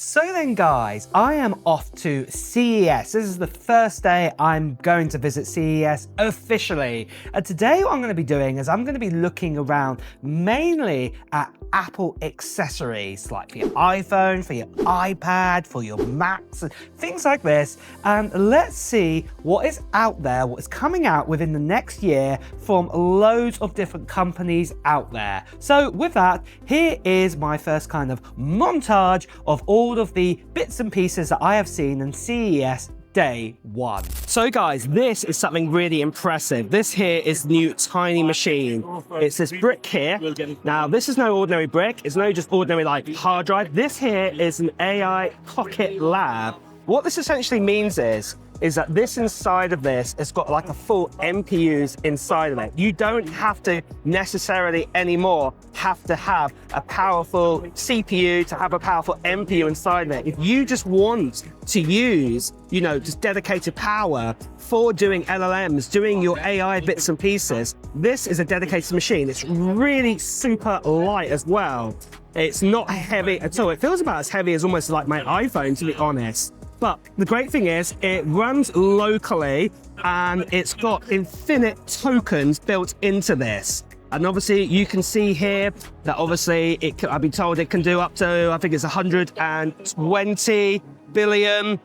So then guys, I am off to CES. This is the first day I'm going to visit CES officially. And today what I'm going to be doing is I'm going to be looking around mainly at Apple accessories, like for your iPhone, for your iPad, for your Macs, things like this. And let's see what is out there, what is coming out within the next year from loads of different companies out there. So with that, here is my first kind of montage of all of the bits and pieces that I have seen in CES day one. So guys, this is something really impressive. This here is the new tiny machine. It's this brick here. Now this is no ordinary brick. It's no just ordinary like hard drive. This here is an AI pocket lab. What this essentially means is that this inside of this has got like a full MPUs inside of it. You don't have to necessarily anymore have to have a powerful CPU to have a powerful MPU inside of it. If you just want to use, just dedicated power for doing LLMs, doing your AI bits and pieces, this is a dedicated machine. It's really super light as well. It's not heavy at all. It feels about as heavy as almost like my iPhone, to be honest. But the great thing is it runs locally and it's got infinite tokens built into this. And obviously you can see here that obviously I've been told it can do up to, I think it's 120 billion.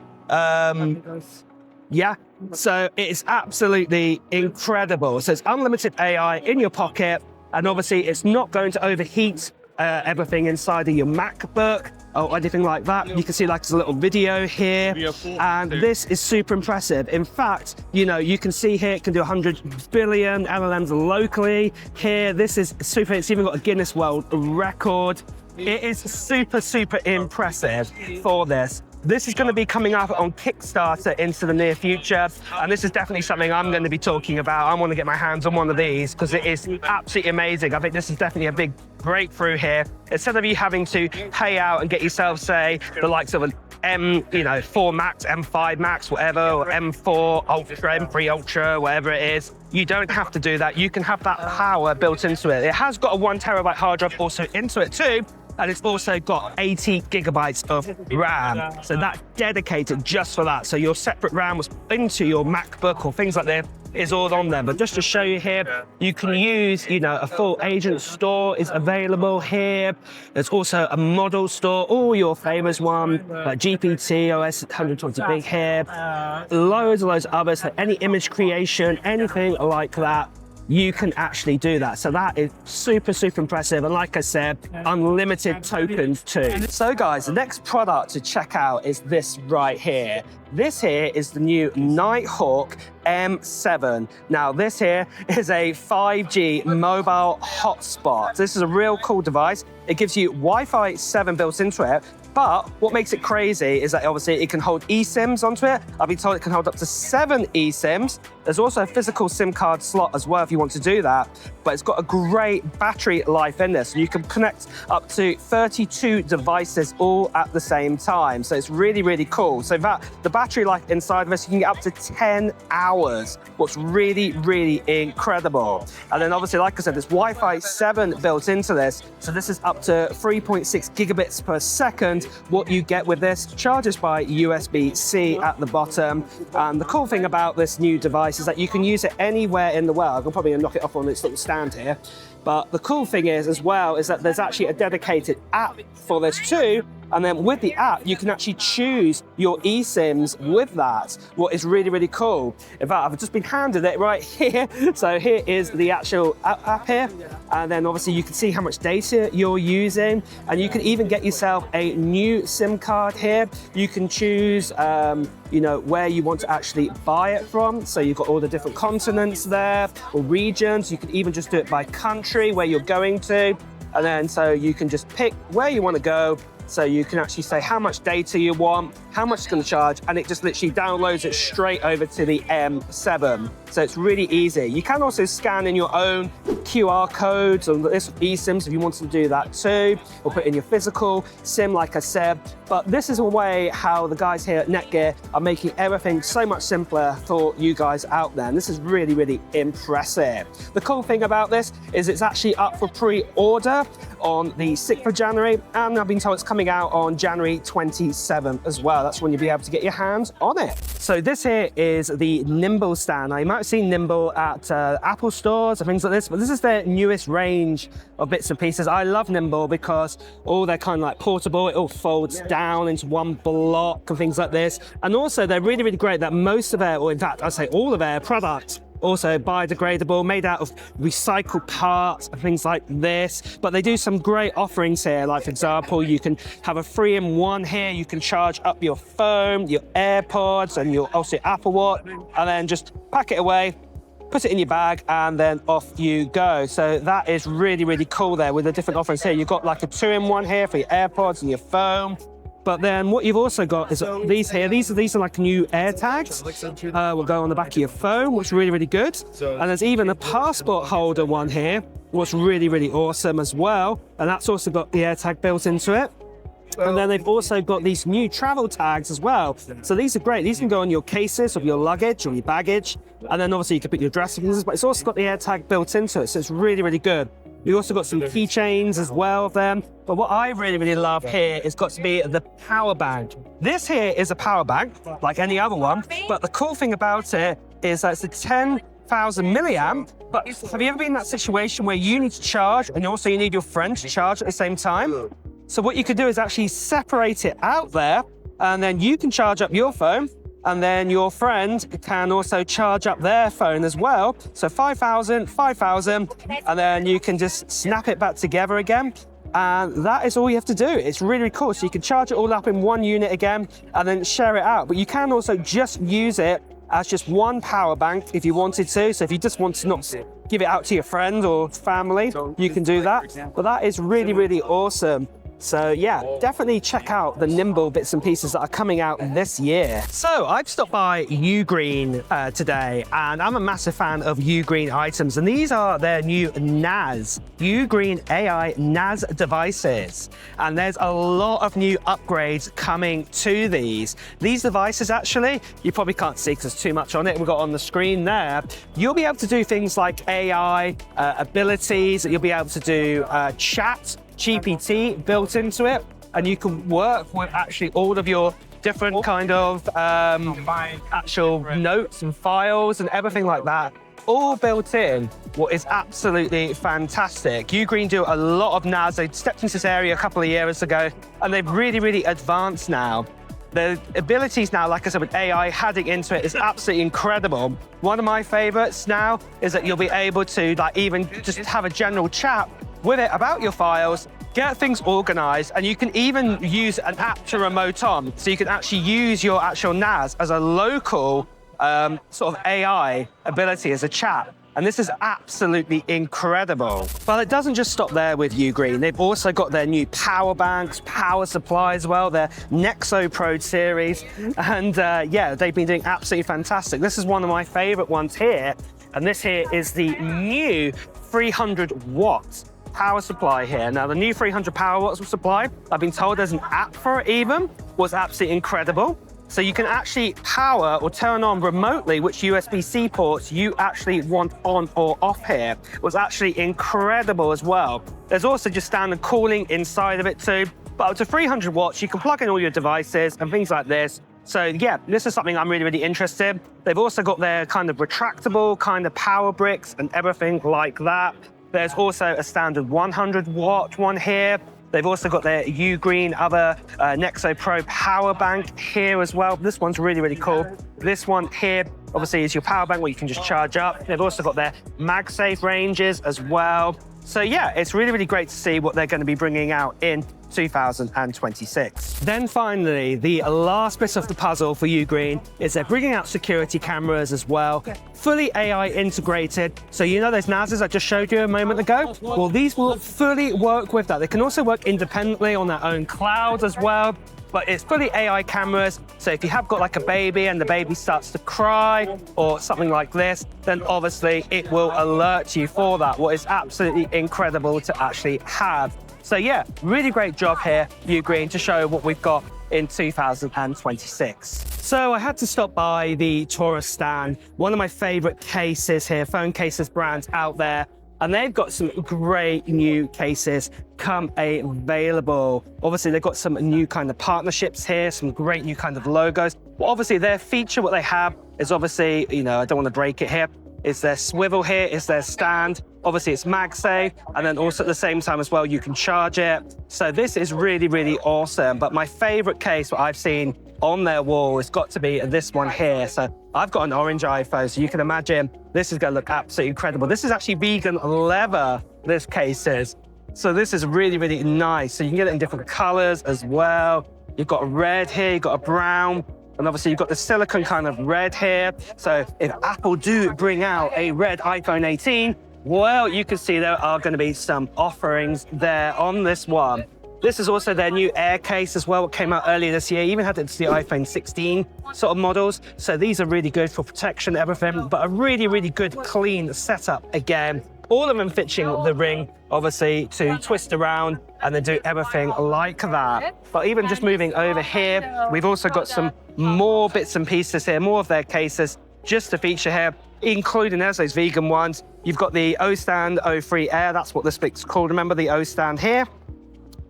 Yeah, so it's absolutely incredible. So it's unlimited AI in your pocket, and obviously it's not going to overheat everything inside of your MacBook or anything like that. You can see like there's a little video here, and this is super impressive. In fact, you can see here it can do 100 billion LLMs locally. Here, this is super, it's even got a Guinness World Record. It is super, super impressive for this. This is going to be coming up on Kickstarter into the near future, and this is definitely something I'm going to be talking about. I want to get my hands on one of these because it is absolutely amazing. I think this is definitely a big breakthrough here. Instead of you having to pay out and get yourself, say, the likes of an M4 Max, M5 Max, whatever, or M4 Ultra, M3 Ultra, whatever it is, you don't have to do that. You can have that power built into it. It has got a 1 terabyte hard drive also into it too. And it's also got 80 gigabytes of RAM. So that's dedicated just for that. So your separate RAM was into your MacBook or things like that is all on there. But just to show you here, you can use, a full agent store is available here. There's also a model store, all your famous one, like GPT, OS 120 big here. Loads and loads of others, like any image creation, anything like that. You can actually do that. So that is super, super impressive. And like I said, unlimited tokens too. So guys, the next product to check out is this right here. This here is the new Nighthawk M7. Now this here is a 5G mobile hotspot. This is a real cool device. It gives you Wi-Fi 7 built into it. But what makes it crazy is that obviously it can hold eSIMs onto it. I've been told it can hold up to 7 eSIMs. There's also a physical SIM card slot as well if you want to do that. But it's got a great battery life in this. You can connect up to 32 devices all at the same time. So it's really, really cool. So the battery life inside of this, you can get up to 10 hours. What's really, really incredible. And then obviously, like I said, there's Wi-Fi 7 built into this. So this is up to 3.6 gigabits per second. What you get with this, charges by USB-C at the bottom. And the cool thing about this new device is that you can use it anywhere in the world. I'm probably gonna knock it off on this little stand here. But the cool thing is as well is that there's actually a dedicated app for this too. And then with the app, you can actually choose your eSIMs with that, what is really, really cool. In fact, I've just been handed it right here. So here is the actual app here. And then obviously you can see how much data you're using. And you can even get yourself a new SIM card here. You can choose where you want to actually buy it from. So you've got all the different continents there or regions. You can even just do it by country where you're going to. And then so you can just pick where you want to go. So you can actually say how much data you want, how much it's going to charge, and it just literally downloads it straight over to the M7. So it's really easy. You can also scan in your own QR codes on this eSIMs if you wanted to do that too, or put in your physical SIM, like I said. But this is a way how the guys here at Netgear are making everything so much simpler for you guys out there. And this is really, really impressive. The cool thing about this is it's actually up for pre-order on the 6th of January, and I've been told it's coming out on January 27th as well. That's when you'll be able to get your hands on it. So this here is the Nimble stand. Now, you might have seen Nimble at Apple stores and things like this, but this is their newest range of bits and pieces. I love Nimble because all they're kind of like portable. It all folds down into one block and things like this. And also they're really, really great that most of their, or in fact, I'd say all of their products, also biodegradable, made out of recycled parts and things like this. But they do some great offerings here. Like, for example, you can have a 3-in-1 here. You can charge up your phone, your AirPods, and your also Apple Watch, and then just pack it away, put it in your bag, and then off you go. So that is really, really cool there with the different offerings here. You've got like a 2-in-1 here for your AirPods and your phone. But then what you've also got is these here. These are like new air tags. Will go on the back of your phone, which is really, really good. And there's even a passport holder one here, what's really, really awesome as well. And that's also got the air tag built into it. And then they've also got these new travel tags as well. So these are great. These can go on your cases of your luggage or your baggage. And then obviously you can put your dressing things, but it's also got the air tag built into it. So it's really, really good. We've also got some keychains as well of them. But what I really, really love here is got to be the power bank. This here is a power bank, like any other one. But the cool thing about it is that it's a 10,000 milliamp. But have you ever been in that situation where you need to charge and also you need your friend to charge at the same time? So what you could do is actually separate it out there, and then you can charge up your phone, and then your friend can also charge up their phone as well. So 5,000, 5,000, and then you can just snap it back together again. And that is all you have to do. It's really, really cool. So you can charge it all up in one unit again and then share it out. But you can also just use it as just one power bank if you wanted to. So if you just want to not give it out to your friend or family, you can do that. But that is really, really awesome. So yeah, definitely check out the Nimble bits and pieces that are coming out this year. So I've stopped by Ugreen today, and I'm a massive fan of Ugreen items, and these are their new NAS, Ugreen AI NAS devices. And there's a lot of new upgrades coming to these. These devices actually, you probably can't see because there's too much on it, we've got on the screen there. You'll be able to do things like AI abilities, you'll be able to do chat, GPT built into it, and you can work with actually all of your different kind of actual notes and files and everything like that, all built in, what is absolutely fantastic. Ugreen do a lot of NAS. They stepped into this area a couple of years ago, and they've really, really advanced now. The abilities now, like I said, with AI adding into it is absolutely incredible. One of my favorites now is that you'll be able to like even just have a general chat with it about your files, get things organized, and you can even use an app to remote on. So you can actually use your actual NAS as a local sort of AI ability as a chat. And this is absolutely incredible. But it doesn't just stop there with Ugreen. They've also got their new power banks, power supply as well, their Nexo Pro series. And yeah, they've been doing absolutely fantastic. This is one of my favorite ones here. And this here is the new 300 watt power supply here. Now, the new 300 power watts of supply, I've been told there's an app for it even, was absolutely incredible. So you can actually power or turn on remotely which USB-C ports you actually want on or off here. It was actually incredible as well. There's also just standard cooling inside of it too, but up to 300 watts, you can plug in all your devices and things like this. So yeah, this is something I'm really, really interested in. They've also got their kind of retractable kind of power bricks and everything like that. There's also a standard 100 watt one here. They've also got their Ugreen other Nexo Pro power bank here as well. This one's really, really cool. This one here, obviously, is your power bank where you can just charge up. They've also got their MagSafe ranges as well. So yeah, it's really, really great to see what they're going to be bringing out in 2026. Then finally, the last bit of the puzzle for Ugreen is they're bringing out security cameras as well, fully AI integrated. So you know those NASs I just showed you a moment ago? Well, these will fully work with that. They can also work independently on their own cloud as well, but it's fully AI cameras. So if you have got like a baby and the baby starts to cry or something like this, then obviously it will alert you for that, what is absolutely incredible to actually have. So yeah, really great job here, Ugreen, to show what we've got in 2026. So I had to stop by the Torras stand, one of my favorite cases here, phone cases brands out there. And they've got some great new cases come available. Obviously, they've got some new kind of partnerships here, some great new kind of logos. Well, obviously, their feature, what they have is obviously, I don't want to break it here, is their swivel here, is their stand. Obviously, it's MagSafe, and then also at the same time as well, you can charge it. So this is really, really awesome. But my favorite case, what I've seen on their wall, has got to be this one here. So I've got an orange iPhone, so you can imagine this is going to look absolutely incredible. This is actually vegan leather, this case is. So this is really, really nice. So you can get it in different colors as well. You've got a red here, you've got a brown, and obviously you've got the silicone kind of red here. So if Apple do bring out a red iPhone 18, well, you can see there are going to be some offerings there on this one. This is also their new Air case as well, what came out earlier this year. Even had it to the iPhone 16 sort of models. So these are really good for protection, everything, but a really, really good, clean setup again. All of them featuring the ring, obviously, to twist around and then do everything like that. But even just moving over here, we've also got some more bits and pieces here, more of their cases just to feature here, including as those vegan ones. You've got the O Stand O3 Air, that's what this bit's called. Remember the O Stand here?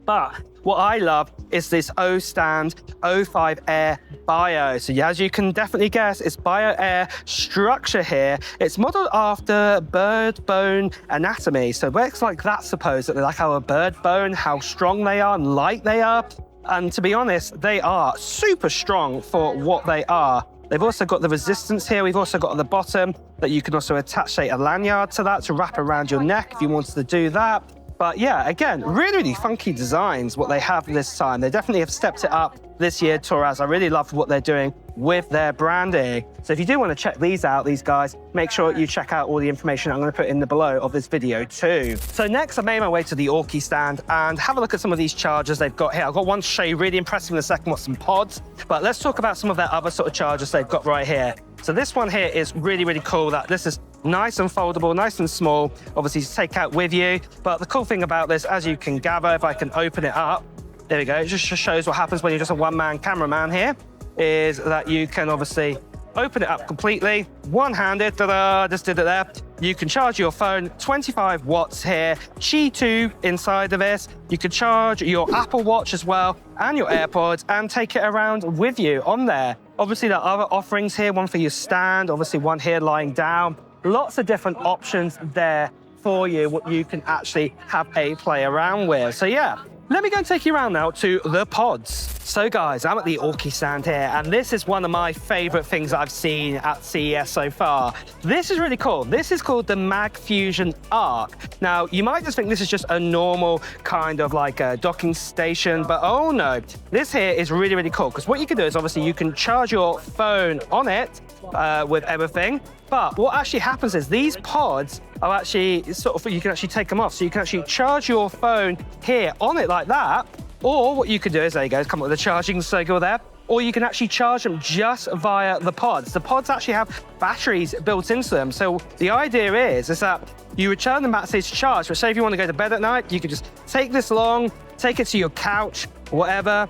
But what I love is this O Stand O5 Air Bio. So as you can definitely guess, it's Bio Air structure here. It's modeled after bird bone anatomy. So it works like that supposedly, like how a bird bone, how strong they are and light they are. And to be honest, they are super strong for what they are. They've also got the resistance here. We've also got at the bottom that you can also attach, say, a lanyard to that to wrap around your neck if you wanted to do that. But yeah, again, really, really funky designs, what they have this time. They definitely have stepped it up this year, Torras. I really love what they're doing with their branding. So if you do want to check these out, these guys, make sure you check out all the information I'm going to put in the below of this video too. So next, I made my way to the Aukey stand and have a look at some of these chargers they've got here. I've got one to show you, really impressive in a second, with some pods. But let's talk about some of their other sort of chargers they've got right here. So this one here is really, really cool. That this is nice and foldable, nice and small, obviously to take out with you. But the cool thing about this, as you can gather, if I can open it up, there we go. It just shows what happens when you're just a one-man cameraman here, is that you can obviously open it up completely, one-handed, ta-da, just did it there. You can charge your phone, 25 watts here, Qi 2 inside of this. You can charge your Apple Watch as well, and your AirPods, and take it around with you on there. Obviously, there are other offerings here, one for your stand, obviously one here lying down. Lots of different options there for you, what you can actually have a play around with. So yeah, let me go and take you around now to the pods. So guys, I'm at the Aukey stand here, and this is one of my favorite things that I've seen at CES so far. This is really cool. This is called the Mag Fusion Arc. Now, you might just think this is just a normal kind of like a docking station, but oh no, this here is really, really cool, because what you can do is obviously you can charge your phone on it with everything. But what actually happens is these pods are actually sort of, you can actually take them off. So you can actually charge your phone here on it like that. Or what you could do is, there you go, come up with a charging circle there. Or you can actually charge them just via the pods. The pods actually have batteries built into them. So the idea is that you return them back to charge. But say if you want to go to bed at night, you could just take this along, take it to your couch, whatever,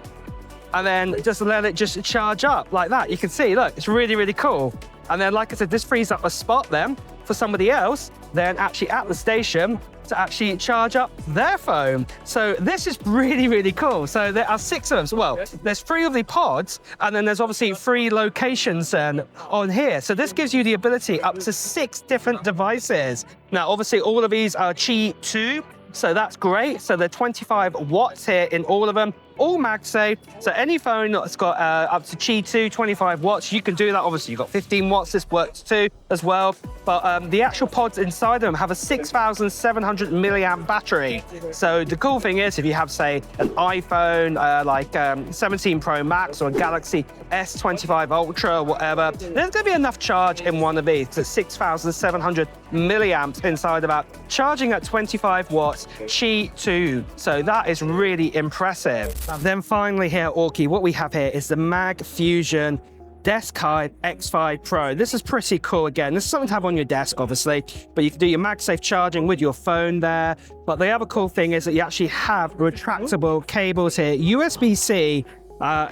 and then just let it just charge up like that. You can see, look, it's really, really cool. And then, like I said, this frees up a spot then for somebody else, then actually at the station, to actually charge up their phone. So this is really, really cool. So there are 6 of them. So, well, there's 3 of the pods, and then there's obviously 3 locations on here. So this gives you the ability up to 6 different devices. Now, obviously, all of these are Qi 2, so that's great. So they're 25 watts here in all of them. All MagSafe, so any phone that's got up to Qi 2, 25 watts, you can do that. Obviously, you've got 15 watts, this works too as well. But the actual pods inside them have a 6,700 milliamp battery. So the cool thing is, if you have, say, an iPhone like 17 Pro Max or a Galaxy S25 Ultra or whatever, there's going to be enough charge in one of these. So 6,700 milliamps inside of that, charging at 25 watts, Qi 2. So that is really impressive. Then finally here, Aukey, what we have here is the Mag Fusion Desk Hide X5 Pro. This is pretty cool again. This is something to have on your desk, obviously, but you can do your MagSafe charging with your phone there. But the other cool thing is that you actually have retractable cables here, USB-C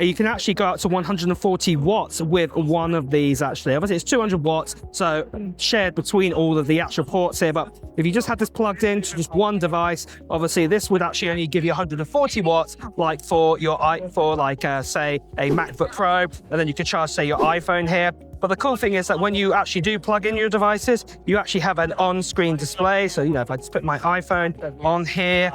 You can actually go up to 140 watts with one of these actually. Obviously it's 200 watts, so shared between all of the actual ports here, but if you just had this plugged in to just one device, obviously this would actually only give you 140 watts, like for your say a MacBook Pro, and then you could charge say your iPhone here. But the cool thing is that when you actually do plug in your devices, you actually have an on-screen display. So, if I just put my iPhone on here,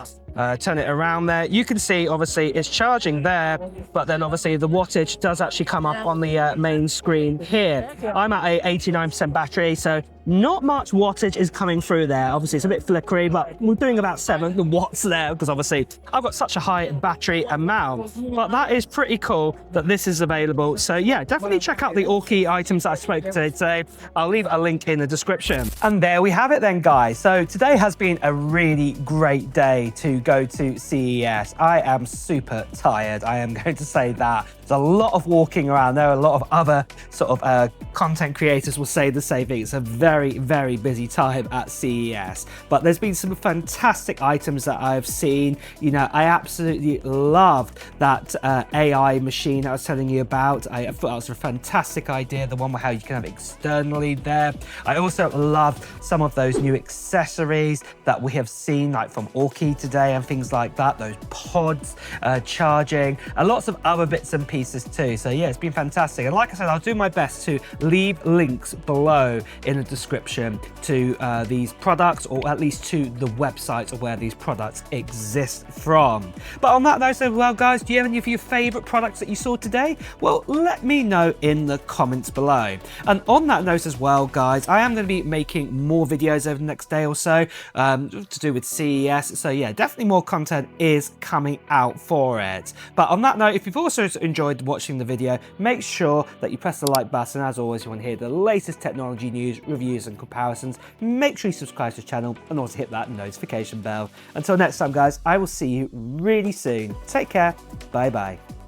turn it around there, you can see obviously it's charging there, but then obviously the wattage does actually come up on the main screen here. I'm at a 89% battery, so not much wattage is coming through there. Obviously it's a bit flickery, but we're doing about 7 watts there because obviously I've got such a high battery amount. But that is pretty cool that this is available. So yeah, definitely check out the Aukey items that I spoke to today. I'll leave a link in the description. And there we have it then, guys. So today has been a really great day to go to CES. I am super tired, I am going to say that. There's a lot of walking around. There are a lot of other sort of content creators will say the same thing. It's a very, very busy time at CES. But there's been some fantastic items that I've seen. I absolutely loved that AI machine I was telling you about. I thought that was a fantastic idea, the one where how you can have it externally there. I also love some of those new accessories that we have seen, like from Aukey today and things like that, those pods, charging, and lots of other bits and pieces too. So yeah, it's been fantastic. And like I said, I'll do my best to leave links below in the description to these products, or at least to the websites of where these products exist from. But on that note, so well guys, do you have any of your favorite products that you saw today? Well, let me know in the comments below. And on that note as well, guys, I am going to be making more videos over the next day or so to do with CES. So yeah, definitely more content is coming out for it. But on that note, if you've also enjoyed watching the video, make sure that you press the like button. As always, if you want to hear the latest technology news, reviews and comparisons, make sure you subscribe to the channel and also hit that notification bell. Until next time, guys, I will see you really soon. Take care. Bye bye.